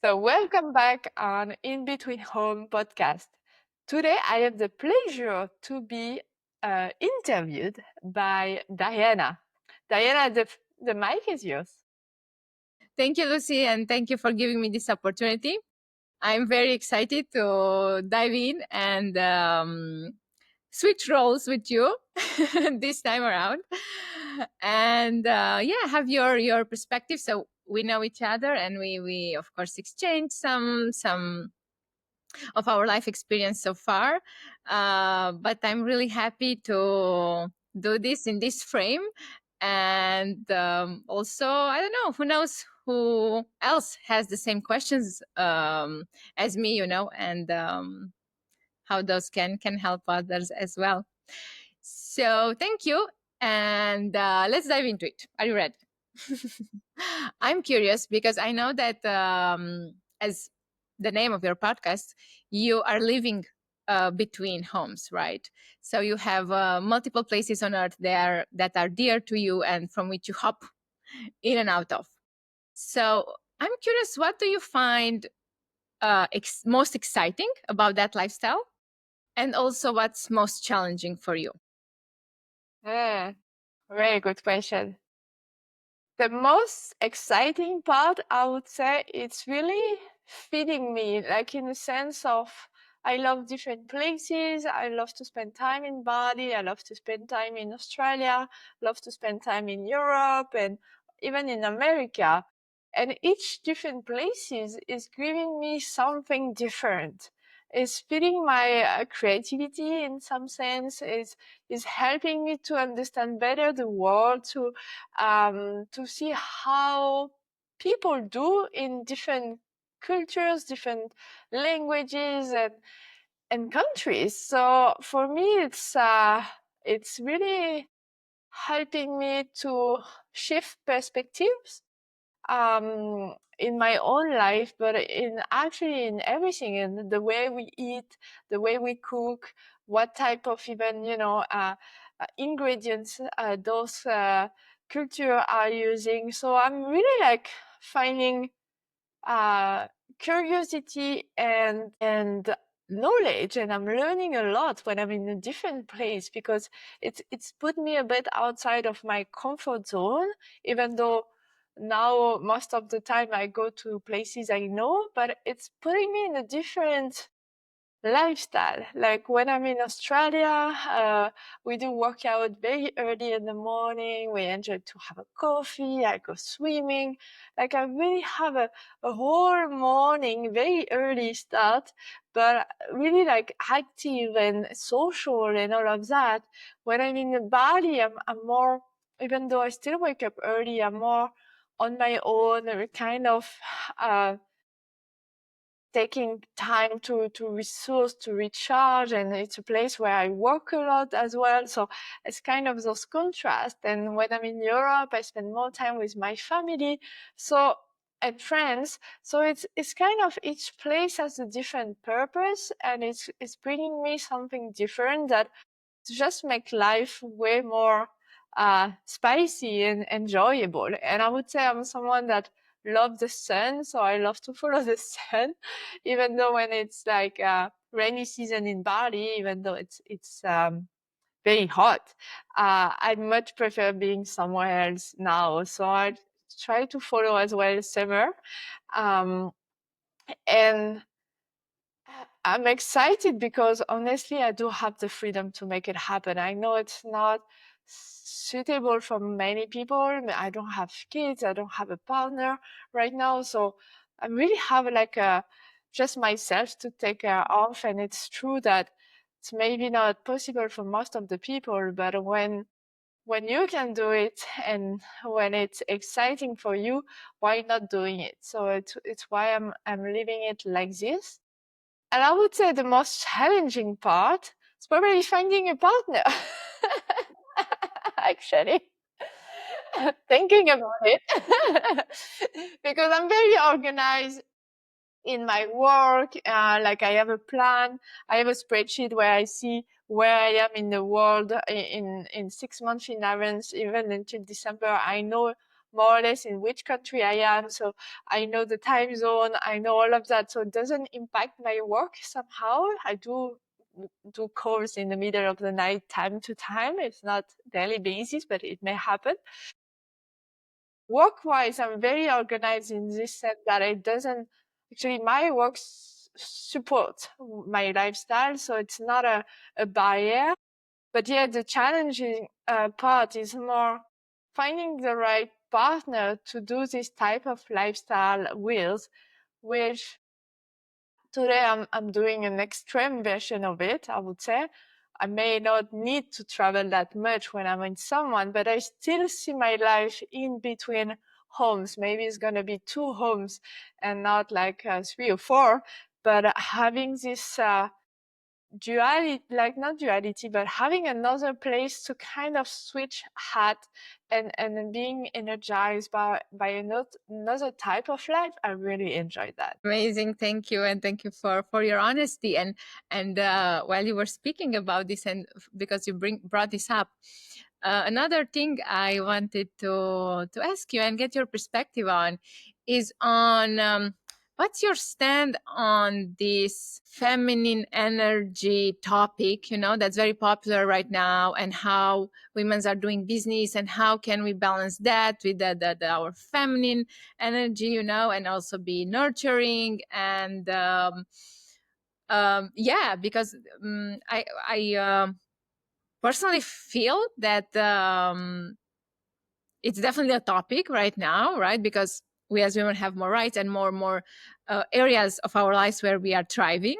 So, welcome back on In Between Home podcast. Today, I have the pleasure to be interviewed by Daiana. Daiana, the mic is yours. Thank you, Lucy, and thank you for giving me this opportunity. I'm very excited to dive in and switch roles with you this time around, and have your perspective. So we know each other, and we of course exchange some of our life experience so far. But I'm really happy to do this in this frame. And also, I don't know, who knows who else has the same questions as me, and how those can help others as well. So thank you. And let's dive into it. Are you ready? I'm curious because I know that as the name of your podcast, you are living between homes, right? So you have multiple places on earth there that are dear to you and from which you hop in and out of. So I'm curious, what do you find most exciting about that lifestyle? And also, what's most challenging for you? Very good question. The most exciting part, I would say, it's really feeding me, like in the sense of I love different places. I love to spend time in Bali. I love to spend time in Australia. Love to spend time in Europe and even in America. And each different places is giving me something different. It's feeding my creativity in some sense. Is helping me to understand better the world, to see how people do in different cultures, different languages, and countries. So for me, it's really helping me to shift perspectives in my own life, but in everything, in the way we eat, the way we cook, what type of even ingredients those culture are using. So I'm really like finding uh, curiosity and knowledge, and I'm learning a lot when I'm in a different place, because it's put me a bit outside of my comfort zone, even though now most of the time I go to places I know, but it's putting me in a different lifestyle. Like when I'm in Australia, we do workout very early in the morning. We enjoy to have a coffee. I go swimming. Like I really have a whole morning, very early start, but really like active and social and all of that. When I'm in Bali, I'm more, even though I still wake up early, I'm more on my own, kind of, taking time to resource, to recharge, and it's a place where I work a lot as well. So it's kind of those contrasts. And when I'm in Europe, I spend more time with my family, so and friends. So it's kind of each place has a different purpose, and it's bringing me something different that just make life way more spicy and enjoyable. And I would say I'm someone that love the sun, so I love to follow the sun, even though when it's like rainy season in Bali, even though it's very hot, I much prefer being somewhere else now. So I try to follow as well summer, um, and I'm excited because honestly, I do have the freedom to make it happen. I know it's not suitable for many people. I don't have kids. I don't have a partner right now. So I really have like just myself to take care of. And it's true that it's maybe not possible for most of the people, but when you can do it and when it's exciting for you, why not doing it? So it's why I'm living it like this. And I would say the most challenging part is probably finding a partner. Actually, thinking about it, because I'm very organized in my work. Like I have a plan, I have a spreadsheet where I see where I am in the world in 6 months in advance, even until December. I know more or less in which country I am. So I know the time zone, I know all of that. So it doesn't impact my work somehow. I do calls in the middle of the night time to time. It's not daily basis, but it may happen. Work-wise, I'm very organized in this sense that it doesn't actually my work support my lifestyle, so it's not a barrier. But yeah, the challenging part is more finding the right partner to do this type of lifestyle with, which today I'm doing an extreme version of it, I would say. I may not need to travel that much when I'm in someone, but I still see my life in between homes. Maybe it's going to be 2 homes and not like 3 or 4. But having this duality, like not duality, but having another place to kind of switch hat and being energized by another type of life, I really enjoy that. Amazing, thank you, and thank you for your honesty. And while you were speaking about this, and because you brought this up, another thing I wanted to ask you and get your perspective on is on what's your stand on this feminine energy topic, you know, that's very popular right now, and how women are doing business, and how can we balance that with our feminine energy, you know, and also be nurturing. And yeah, because I personally feel that it's definitely a topic right now, right? Because we as women have more rights and more areas of our lives where we are thriving.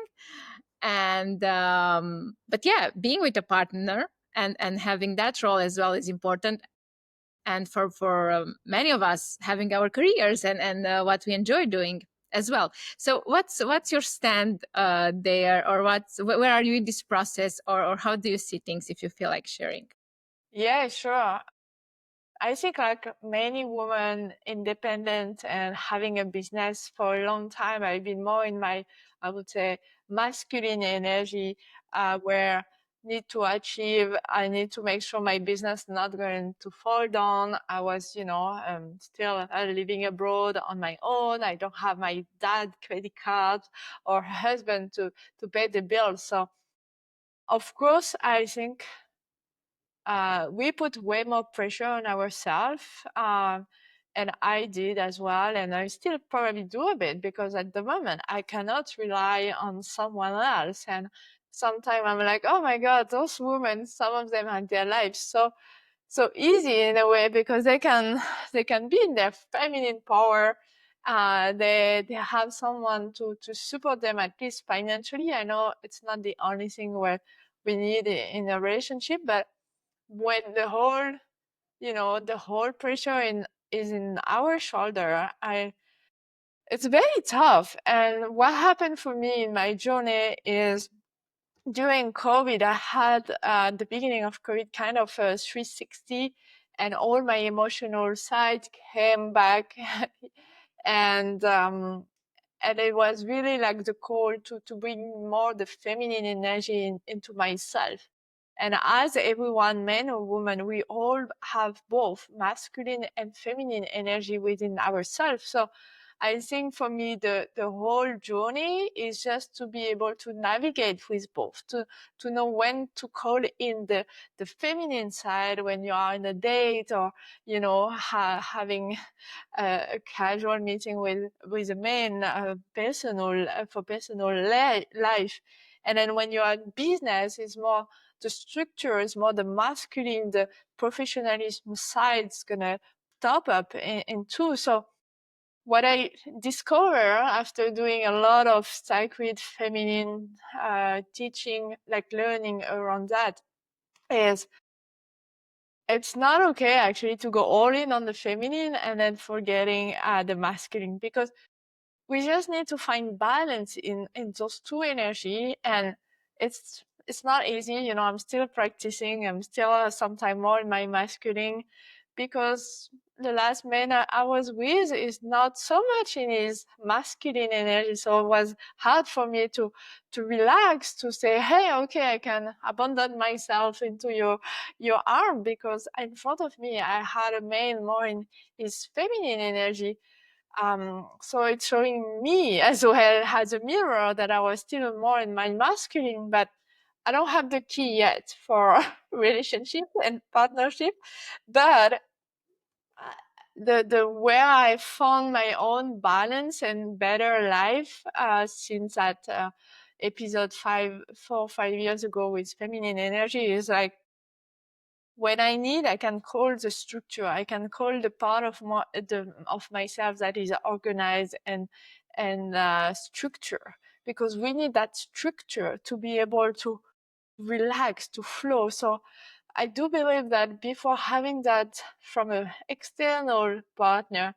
And but yeah, being with a partner and having that role as well is important. And for many of us, having our careers and what we enjoy doing as well. So what's your stand there, or where are you in this process, or how do you see things, if you feel like sharing? Yeah, sure. I think like many women independent and having a business for a long time, I've been more in my, I would say, masculine energy, where need to achieve, I need to make sure my business not going to fall down. I was, still living abroad on my own. I don't have my dad credit card or husband to pay the bills. So of course, I think we put way more pressure on ourselves. And I did as well. And I still probably do a bit because at the moment I cannot rely on someone else. And sometimes I'm like, oh my God, those women, some of them have their lives so easy in a way because they can be in their feminine power. They have someone to support them at least financially. I know it's not the only thing where we need in a relationship, but when the whole pressure is in our shoulder, it's very tough. And what happened for me in my journey is during COVID, I had at the beginning of COVID kind of a 360, and all my emotional side came back. and and it was really like the call to bring more the feminine energy into myself. And as everyone, man or woman, we all have both masculine and feminine energy within ourselves. So I think for me, the whole journey is just to be able to navigate with both, to know when to call in the feminine side when you are in a date, or, having a casual meeting with a man, personal for personal life. And then when you're in business, it's more the structure, is more the masculine, the professionalism side is gonna top up in two. So what I discover after doing a lot of sacred feminine teaching, like learning around that, is it's not okay actually to go all in on the feminine and then forgetting the masculine, because we just need to find balance in those two energy. And it's not easy, I'm still practicing. I'm still sometime more in my masculine, because the last man I was with is not so much in his masculine energy, so it was hard for me to relax, to say, hey, okay, I can abandon myself into your arm, because in front of me I had a man more in his feminine energy. So it's showing me as well as a mirror that I was still more in my masculine, but I don't have the key yet for relationship and partnership. But uh, the where I found my own balance and better life since that episode 5 4 5 years ago with feminine energy is like, when I need, I can call the structure. I can call the part of of myself that is organized and structure, because we need that structure to be able to relax, to flow. So I do believe that before having that from an external partner,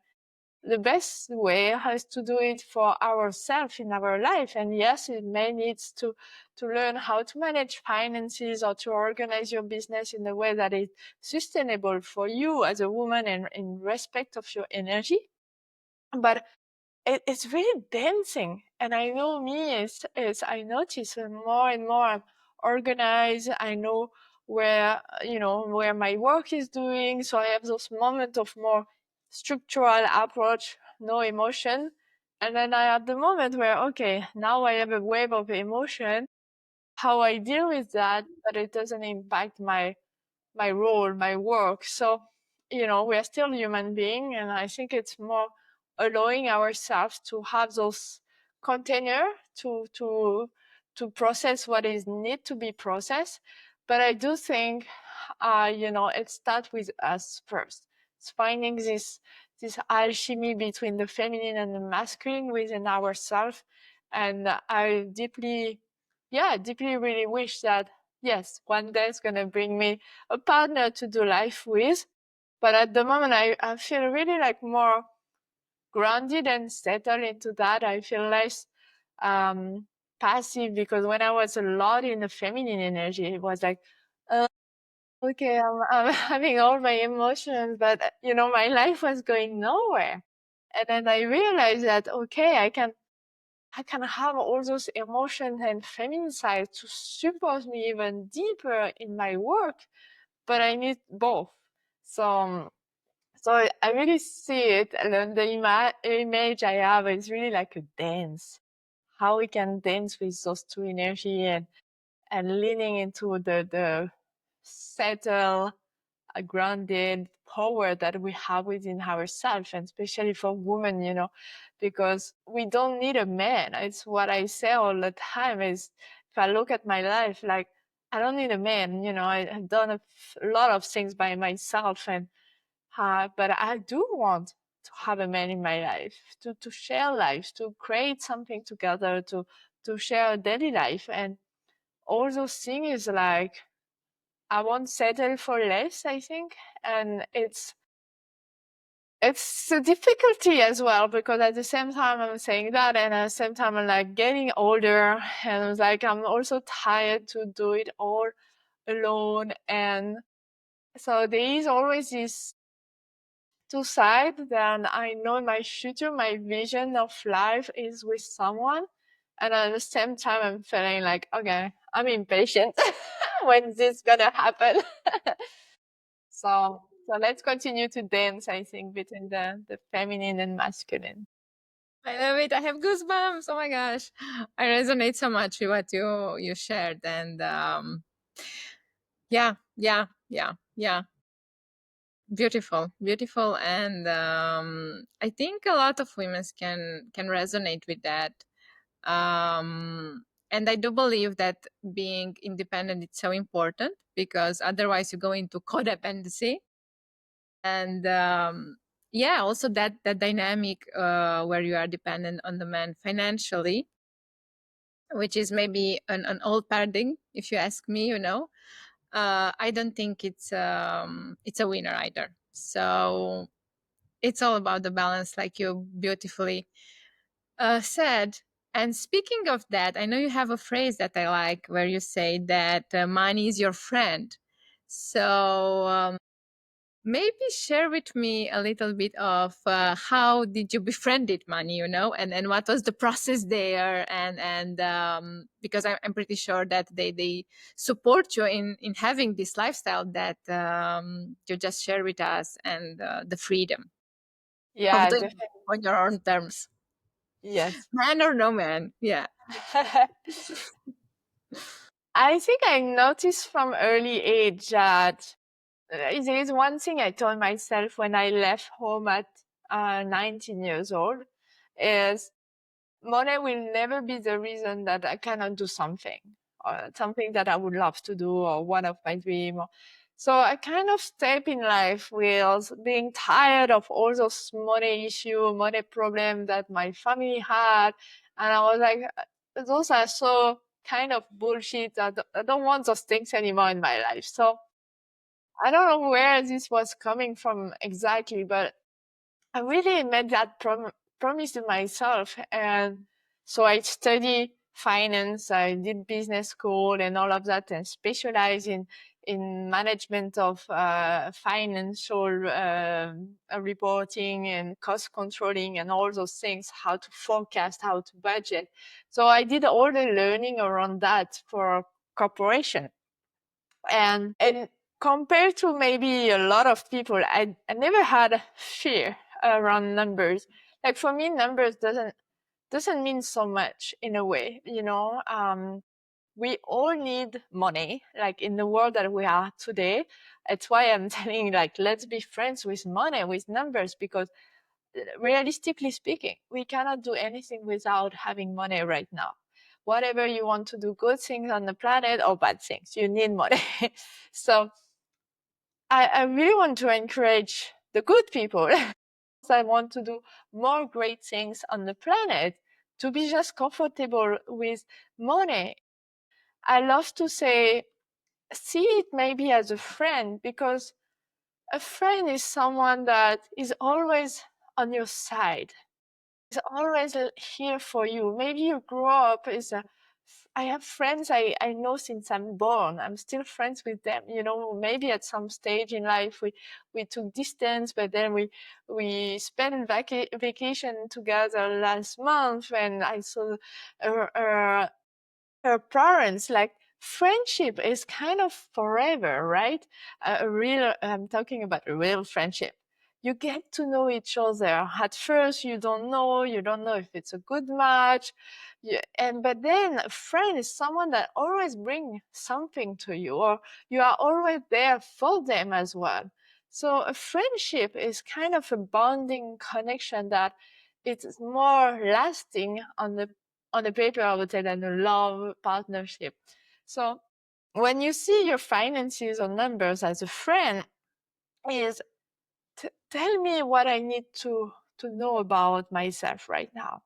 the best way is to do it for ourselves in our life. And yes, it may need to learn how to manage finances or to organize your business in a way that is sustainable for you as a woman and in respect of your energy. But it's really dancing. And I know me is I notice more and more I'm organized. I know where, where my work is doing. So I have those moments of more structural approach, no emotion. And then I have the moment where, okay, now I have a wave of emotion, how I deal with that, but it doesn't impact my role, my work. So, we're still human being, and I think it's more allowing ourselves to have those container to process what is need to be processed. But I do think, it starts with us first. It's finding this alchemy between the feminine and the masculine within ourselves. And I deeply, yeah, deeply really wish that, yes, one day it's gonna bring me a partner to do life with. But at the moment, I feel really like more grounded and settled into that. I feel less um, passive, because when I was a lot in the feminine energy, it was like, uh, okay, I'm having all my emotions, but my life was going nowhere. And then I realized that, okay, I can have all those emotions and feminine side to support me even deeper in my work, but I need both. So, so I really see it, and then the image I have is really like a dance. How we can dance with those two energy, and leaning into the settle, grounded power that we have within ourselves, and especially for women, because we don't need a man. It's what I say all the time is, if I look at my life, like, I don't need a man. I've done a lot of things by myself, but I do want to have a man in my life, to share life, to create something together, to share a daily life. And all those things is like, I won't settle for less, I think. And it's a difficulty as well, because at the same time I'm saying that, and at the same time I'm like getting older, and I was like, I'm also tired to do it all alone. And so there is always this two sides. Then I know in my future, my vision of life is with someone. And at the same time, I'm feeling like, okay, I'm impatient. When's this gonna happen? So let's continue to dance, I think, between the feminine and masculine. I love it. I have goosebumps. Oh my gosh. I resonate so much with what you shared. And yeah, yeah, yeah, yeah. Beautiful, beautiful. And I think a lot of women can resonate with that. And I do believe that being independent is so important, because otherwise you go into codependency. And yeah, also that dynamic where you are dependent on the man financially, which is maybe an old paradigm, if you ask me. I don't think it's a winner either. So it's all about the balance, like you beautifully said. And speaking of that, I know you have a phrase that I like, where you say that money is your friend. So maybe share with me a little bit of how did you befriended money, and what was the process there, and because I'm pretty sure that they support you in having this lifestyle that you just share with us, and the freedom of Yeah, doing it definitely. on your own terms, Yes. man or no man. Yeah. I think I noticed from early age that there is one thing I told myself when I left home at 19 years old is money will never be the reason that I cannot do something or something that I would love to do or one of my dreams. So I kind of step in life with being tired of all those money issue, money problem that my family had. And I was like, those are so kind of bullshit. I don't want those things anymore in my life. So I don't know where this was coming from exactly, but I really made that promise to myself. And so I studied finance, I did business school and all of that, and specialized in management of financial reporting and cost controlling and all those things, how to forecast, how to budget. So I did all the learning around that for corporation. And compared to maybe a lot of people, I never had fear around numbers. Like for me, numbers doesn't mean so much in a way, you know. We all need money, like in the world that we are today. It's why I'm telling like let's be friends with money, with numbers, because realistically speaking, we cannot do anything without having money right now. Whatever you want to do, good things on the planet or bad things, you need money. So I really want to encourage the good people. I want to do more great things on the planet to be just comfortable with money. I love to say, see it maybe as a friend, because a friend is someone that is always on your side, is always here for you. Maybe you grew up as a I have friends I know since I'm born. I'm still friends with them. You know, maybe at some stage in life we took distance, but then we spent vacation together last month, and I saw her, her parents. Like friendship is kind of forever, right? A real, I'm talking about a real friendship. You get to know each other. At first, you don't know if it's a good match. But then a friend is someone that always brings something to you, or you are always there for them as well. So a friendship is kind of a bonding connection that it's more lasting on the paper, I would say, than a love partnership. So when you see your finances or numbers as a friend, is tell me what I need to know about myself right now.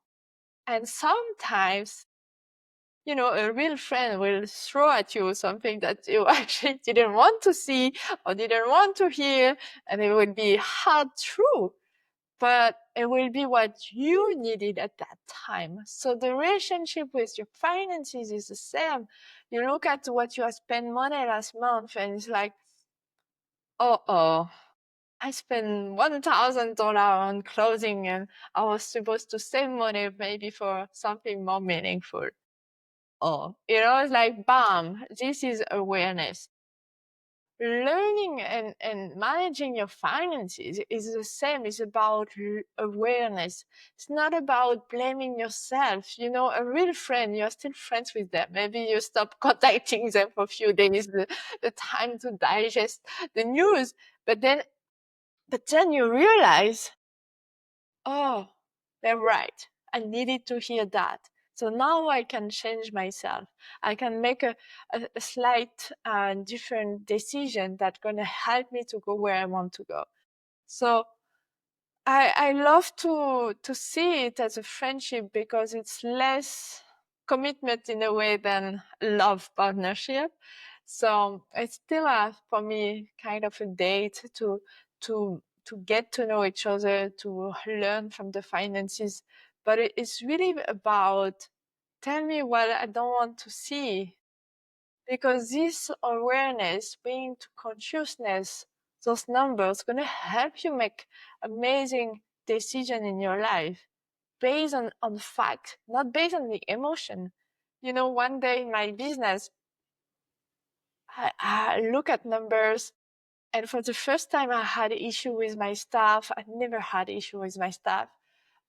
And sometimes, you know, a real friend will throw at you something that you actually didn't want to see or didn't want to hear, and it will be hard true, but it will be what you needed at that time. So the relationship with your finances is the same. You look at what you have spent money last month, and it's like, oh, I spent $1,000 on clothing, and I was supposed to save money maybe for something more meaningful. Oh, you know, it's like, bam, this is awareness. Learning and managing your finances is the same. It's about awareness. It's not about blaming yourself. You know, a real friend, you're still friends with them. Maybe you stop contacting them for a few days, the time to digest the news. But then you realize, oh, they're right. I needed to hear that. So now I can change myself. I can make a slight different decision that's going to help me to go where I want to go. So I love to see it as a friendship because it's less commitment in a way than love partnership. So it's still for me kind of a date to get to know each other, to learn from the finances. But it's really about tell me what I don't want to see, because this awareness, being to consciousness those numbers going to help you make amazing decision in your life based on fact, not based on the emotion. One day in my business, I look at numbers, and for the first time I had issue with my staff. I never had issue with my staff,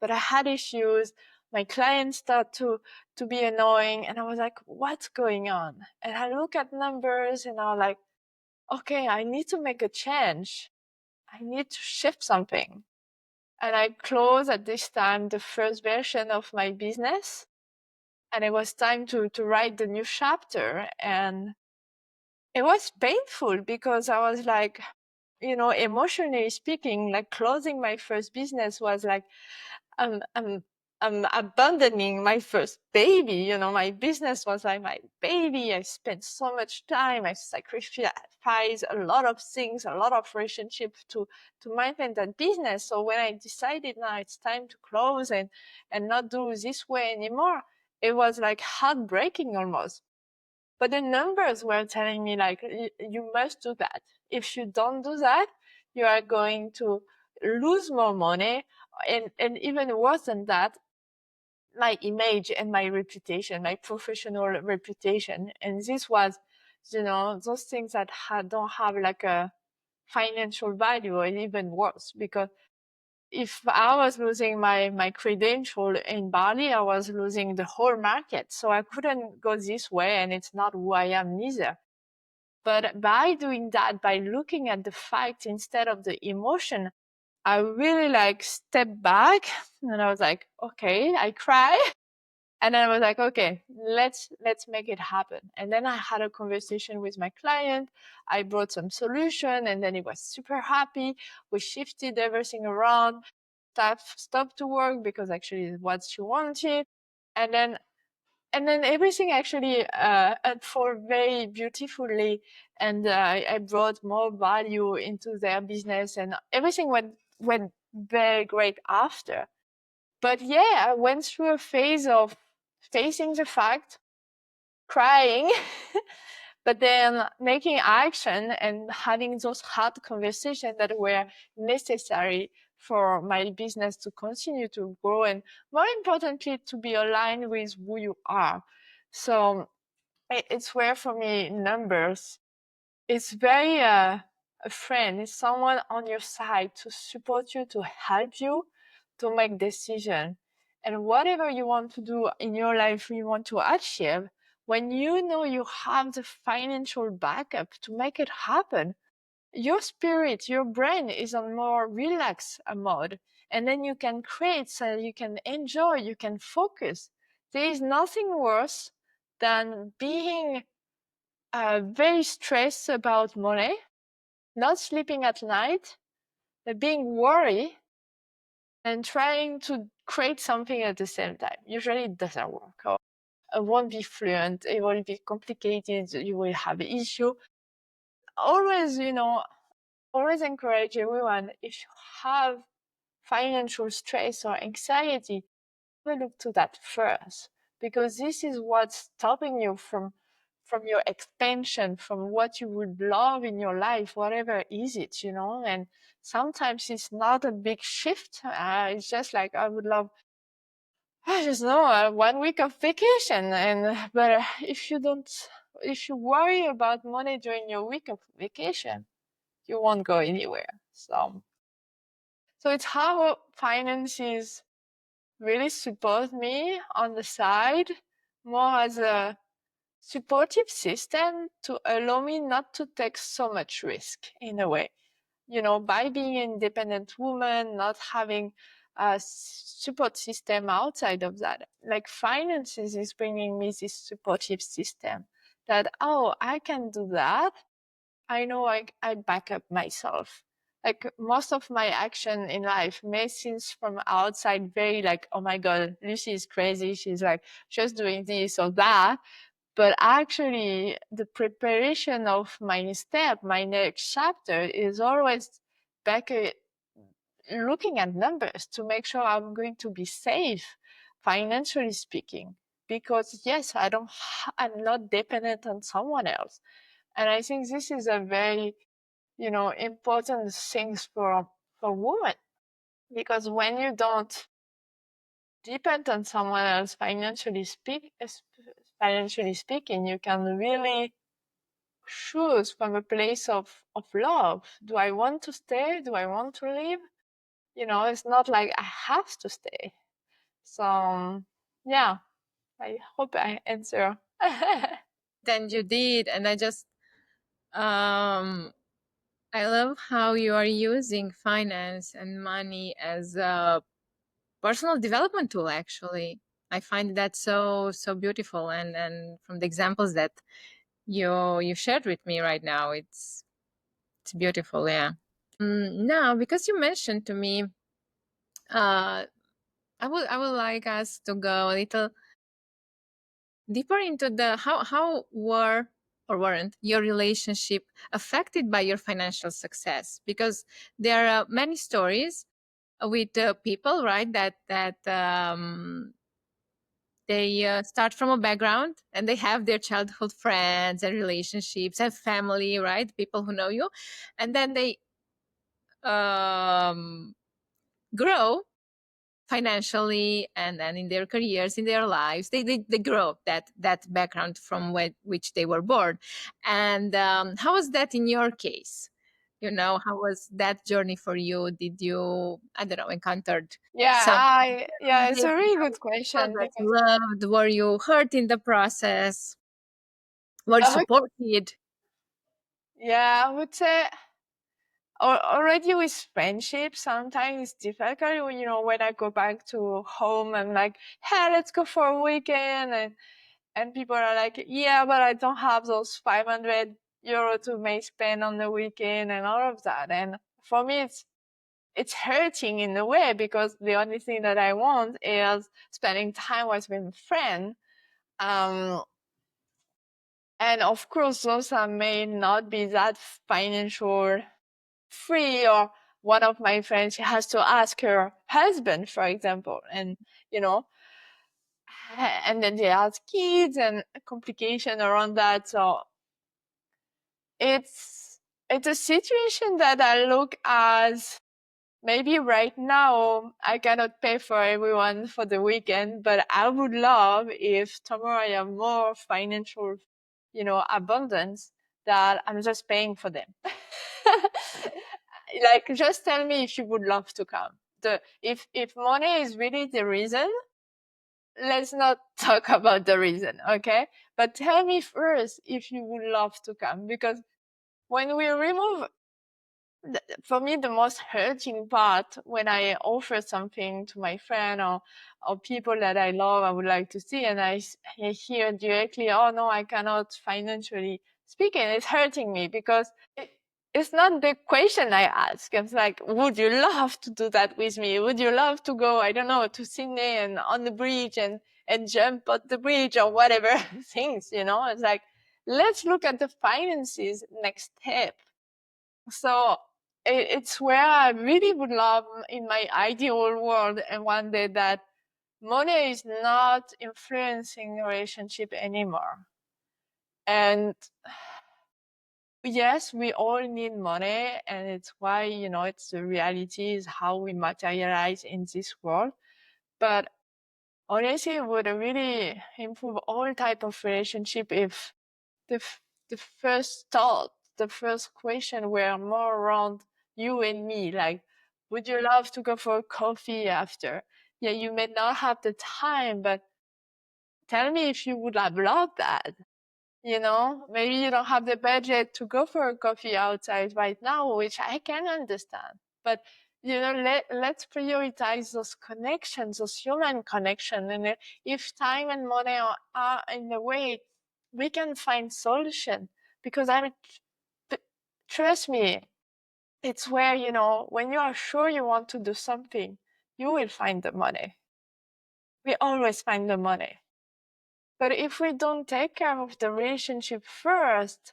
but I had issues. My clients start to be annoying, and I was like, what's going on? And I look at numbers and I was like, okay, I need to make a change. I need to shift something. And I closed at this time the first version of my business, and it was time to write the new chapter. And it was painful because I was like, emotionally speaking, like closing my first business was like, I'm, I'm, I'm abandoning my first baby. My business was like my baby. I spent so much time. I sacrificed a lot of things, a lot of relationships to maintain that business. So when I decided now it's time to close and not do this way anymore, it was like heartbreaking almost. But the numbers were telling me like, you must do that. If you don't do that, you are going to lose more money. And even worse than that, my image and my reputation, my professional reputation. And this was, those things that don't have like a financial value, or even worse, because if I was losing my credential in Bali, I was losing the whole market. So I couldn't go this way, and it's not who I am neither. But by doing that, by looking at the fact instead of the emotion, I really like stepped back, and I was like, okay, I cry. And then I was like, okay, let's make it happen. And then I had a conversation with my client. I brought some solution, and then he was super happy. We shifted everything around. Staff stopped to work because actually it's what she wanted. And then everything actually unfolded very beautifully, and I brought more value into their business, and everything went very great after. But yeah, I went through a phase of facing the fact, crying, but then making action and having those hard conversations that were necessary for my business to continue to grow, and more importantly, to be aligned with who you are. So it's where for me numbers, it's very a friend, it's someone on your side to support you, to help you to make decision. And whatever you want to do in your life, you want to achieve, when you know you have the financial backup to make it happen, your spirit, your brain is on more relaxed mode. And then you can create, so you can enjoy, you can focus. There is nothing worse than being very stressed about money, not sleeping at night, being worried, and trying to create something at the same time. Usually it doesn't work, or it won't be fluent, it will be complicated, you will have an issue. Always, always encourage everyone, if you have financial stress or anxiety, look to that first, because this is what's stopping you from your expansion, from what you would love in your life, whatever is it, and sometimes it's not a big shift. It's just like, I would love, I just know, 1 week of vacation. But if you worry about money during your week of vacation, you won't go anywhere. So it's how finances really support me on the side, more as a supportive system to allow me not to take so much risk in a way. By being an independent woman, not having a support system outside of that, like finances is bringing me this supportive system that, oh, I can do that. I know I back up myself. Like, most of my action in life may seem from outside very like, oh my God, Lucy is crazy. She's like just doing this or that. But actually, the preparation of my step, my next chapter, is always back looking at numbers to make sure I'm going to be safe, financially speaking. Because yes, I'm not dependent on someone else. And I think this is a very important things for women. Because when you don't depend on someone else financially speaking, you can really choose from a place of love. Do I want to stay? Do I want to leave? It's not like I have to stay. So yeah, I hope I answer. Then you did, and um I love how you are using finance and money as a personal development tool. Actually, I find that so beautiful, and from the examples that you shared with me right now, it's beautiful. Yeah. Now, because you mentioned to me, uh, I would like us to go a little deeper into the how were or weren't your relationship affected by your financial success, because there are many stories with people, right, that they start from a background and they have their childhood friends and relationships and family, right, people who know you, and then they um, grow financially, and then in their careers, in their lives, they grow that background from which they were born. And how was that in your case? How was that journey for you? Did you, I don't know, encountered some Yeah, it's challenges? a really good How question got because loved? Were you hurt in the process? Were you I would, supported? yeah, I would say already with friendship, sometimes it's difficult. When I go back to home, I'm like, hey, let's go for a weekend. And people are like, yeah, but I don't have those 500 euro to may spend on the weekend and all of that. And for me, it's hurting in a way because the only thing that I want is spending time with my friend. Um, and of course, those are may not be that financial free, or one of my friends, she has to ask her husband, for example, and you know and then they have kids and complication around that. So it's it's a situation that I look as, maybe right now I cannot pay for everyone for the weekend, but I would love if tomorrow I have more financial, abundance, that I'm just paying for them. Like, just tell me if you would love to come. If money is really the reason, let's not talk about the reason, okay? But tell me first if you would love to come, because when we remove, for me, the most hurting part when I offer something to my friend, or people that I love, I would like to see, and I hear directly, oh no, I cannot financially speaking, it's hurting me because it, it's not the question I ask. It's like, would you love to do that with me? Would you love to go, I don't know, to Sydney and on the bridge and jump on the bridge or whatever things, It's like, let's look at the finances next step. So it's where I really would love, in my ideal world, and one day, that money is not influencing relationship anymore. And yes, we all need money, and it's why, it's the reality, is how we materialize in this world. But honestly, it would really improve all type of relationship if the the first thought, the first question were more around you and me. Like, would you love to go for a coffee after? Yeah, you may not have the time, but tell me if you would have loved that. Maybe you don't have the budget to go for a coffee outside right now, which I can understand. But let's prioritize those connections, those human connections. And if time and money are in the way, we can find solution. Because trust me, it's where, when you are sure you want to do something, you will find the money. We always find the money. But if we don't take care of the relationship first,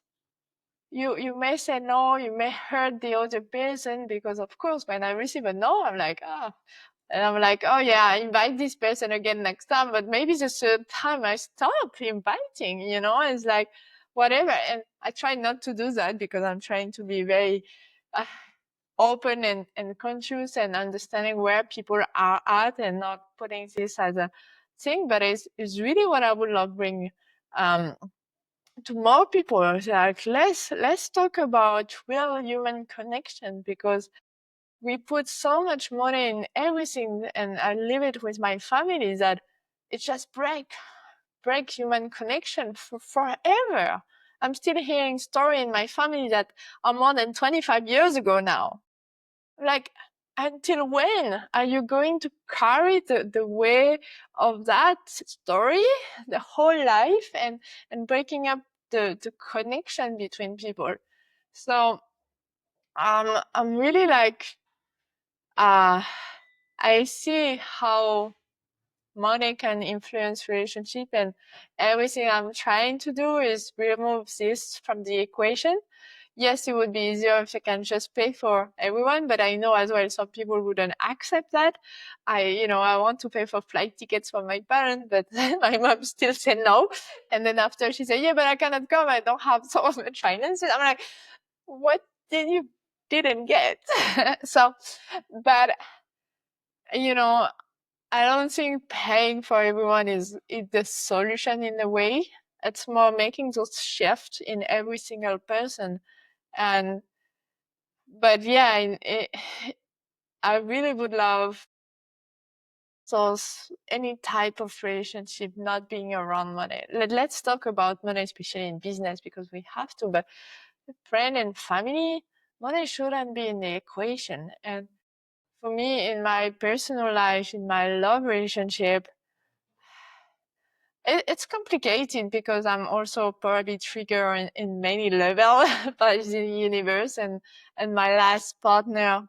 you may say no, you may hurt the other person, because of course when I receive a no, I'm like, and I'm like, oh yeah, I invite this person again next time, but maybe the third time I stop inviting, it's like, whatever. And I try not to do that because I'm trying to be very uh, open and conscious and understanding where people are at and not putting this as a thing. But it's really what I would love bring um, to more people. Like let's talk about real human connection, because we put so much money in everything, and I live it with my family, that it just break human connection for forever. I'm still hearing story in my family that are more than 25 years ago now. Like, until when are you going to carry the way of that story the whole life, and breaking up the connection between people? So I'm really like, uh I see how money can influence relationship, and everything I'm trying to do is remove this from the equation. Yes, it would be easier if I can just pay for everyone, but I know as well some people wouldn't accept that. I want to pay for flight tickets for my parents, but my mom still said no. And then after she said, yeah, but I cannot come, I don't have so much finances. I'm like, what did you didn't get? So, but you know, I don't think paying for everyone is the solution in a way. It's more making those shifts in every single person. And but yeah, I really would love those any type of relationship not being around money. Let's talk about money, especially in business, because we have to. But friend and family, money shouldn't be in the equation. And for me, in my personal life, in my love relationship, it's complicated because I'm also probably triggered in many levels by the universe, and my last partner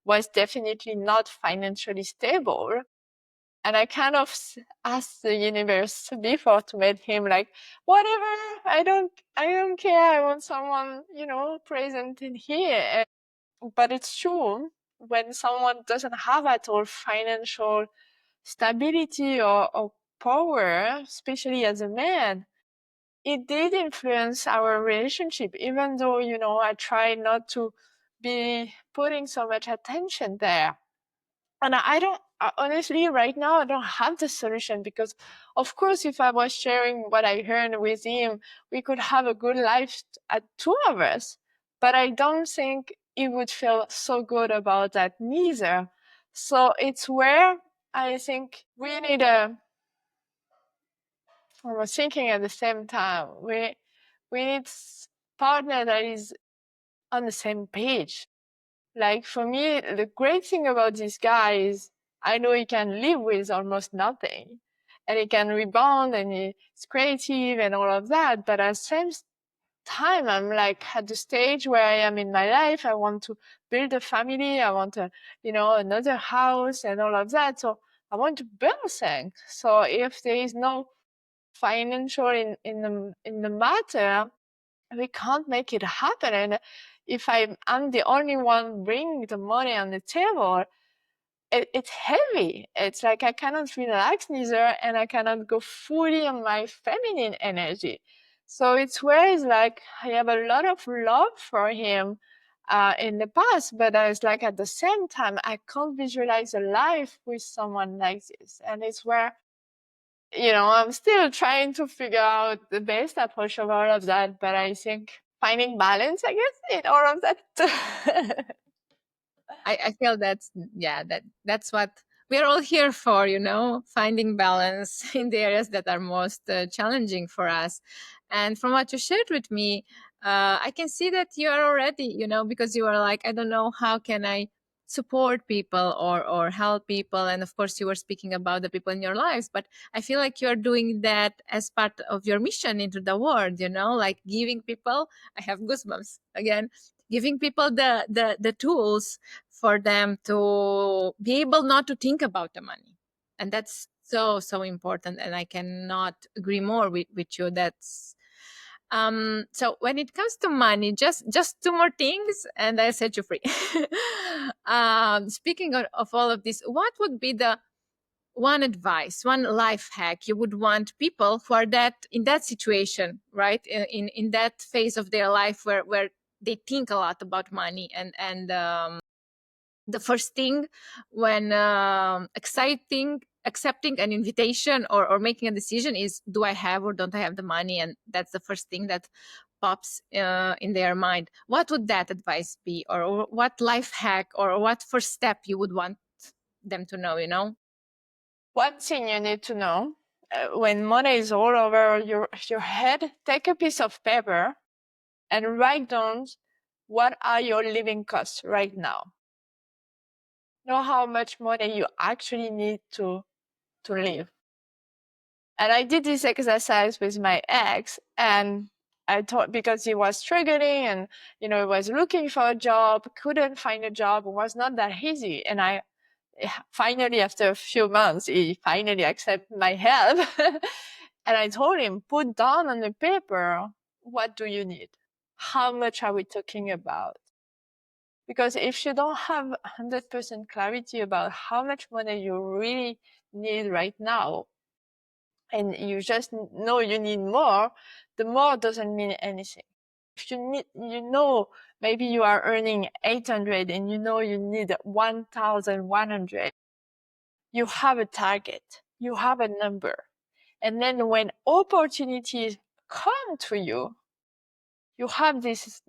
was definitely not financially stable. And I kind of asked the universe before to make him like, whatever, I don't care. I want someone, present in here. But it's true, when someone doesn't have at all financial stability or power, especially as a man, it did influence our relationship, even though, I try not to be putting so much attention there. And I don't, honestly, right now, I don't have the solution, because, of course, if I was sharing what I heard with him, we could have a good life at two of us. But I don't think he would feel so good about that neither. So it's where I think we need I was thinking at the same time, we need partner that is on the same page. Like, for me, the great thing about this guy is I know he can live with almost nothing, and he can rebound, and he's creative and all of that. But at the same time, I'm like at the stage where I am in my life. I want to build a family. I want another house and all of that. So I want to build things. So if there is no financial in the matter, we can't make it happen. And if I'm the only one bringing the money on the table, it's heavy. It's like I cannot relax neither, and I cannot go fully on my feminine energy. So it's where it's like I have a lot of love for him in the past, but it's like at the same time I can't visualize a life with someone like this. And it's where I'm still trying to figure out the best approach of all of that, but I think finding balance, I guess, in all of that. I feel that's, yeah, that's what we're all here for, finding balance in the areas that are most challenging for us. And from what you shared with me, I can see that you are already, because you are like, I don't know, how can I support people or help people? And of course, you were speaking about the people in your lives, but I feel like you're doing that as part of your mission into the world, like giving people, I have goosebumps again, giving people the tools for them to be able not to think about the money. And that's so so important, and I cannot agree more with you. That's so when it comes to money, just two more things and I'll set you free. Speaking of all of this, what would be the one advice, one life hack you would want people who are that in that situation, right? In that phase of their life where they think a lot about money, and the first thing when accepting an invitation or making a decision is, do I have or don't I have the money? And that's the first thing that pops in their mind. What would that advice be, or what life hack or what first step you would want them to know, you know? One thing you need to know, when money is all over your head, take a piece of paper and write down what are your living costs right now. Know how much money you actually need to live. And I did this exercise with my ex, and I thought, because he was struggling and he was looking for a job, couldn't find a job, it was not that easy. And I finally, after a few months, he finally accepted my help. And I told him, put down on the paper, what do you need? How much are we talking about? Because if you don't have 100% clarity about how much money you really need right now, and you just know you need more, the more doesn't mean anything. If you need, maybe you are earning 800 and you need 1,100, you have a target, you have a number. And then when opportunities come to you, you have this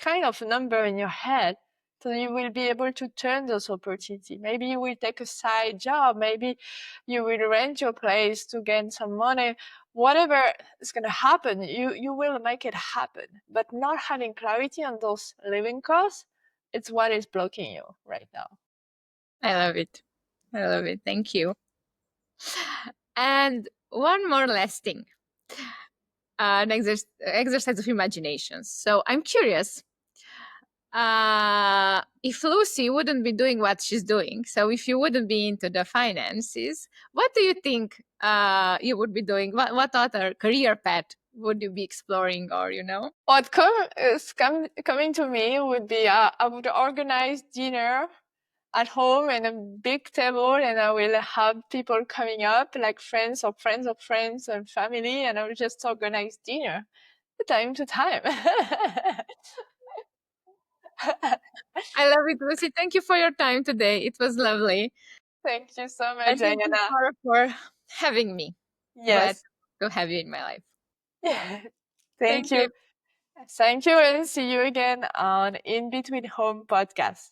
kind of number in your head, so you will be able to turn those opportunities. Maybe you will take a side job, maybe you will rent your place to gain some money. Whatever is going to happen, you will make it happen. But not having clarity on those living costs, it's what is blocking you right now. I love it. I love it. Thank you. And one more last thing, an exercise of imagination. So I'm curious, if Lucy wouldn't be doing what she's doing, so if you wouldn't be into the finances, what do you think you would be doing? What other career path would you be exploring, or What is coming to me would be, I would organize dinner at home and a big table, and I will have people coming up, like friends or friends of friends and family, and I will just organize dinner time to time. I love it, Lucy. Thank you for your time today. It was lovely. Thank you so much, And thank you Daiana. for having me. Glad Yes. to have you in my life. Thank Thank you. you. Thank you, and see you again on In Between Home podcast.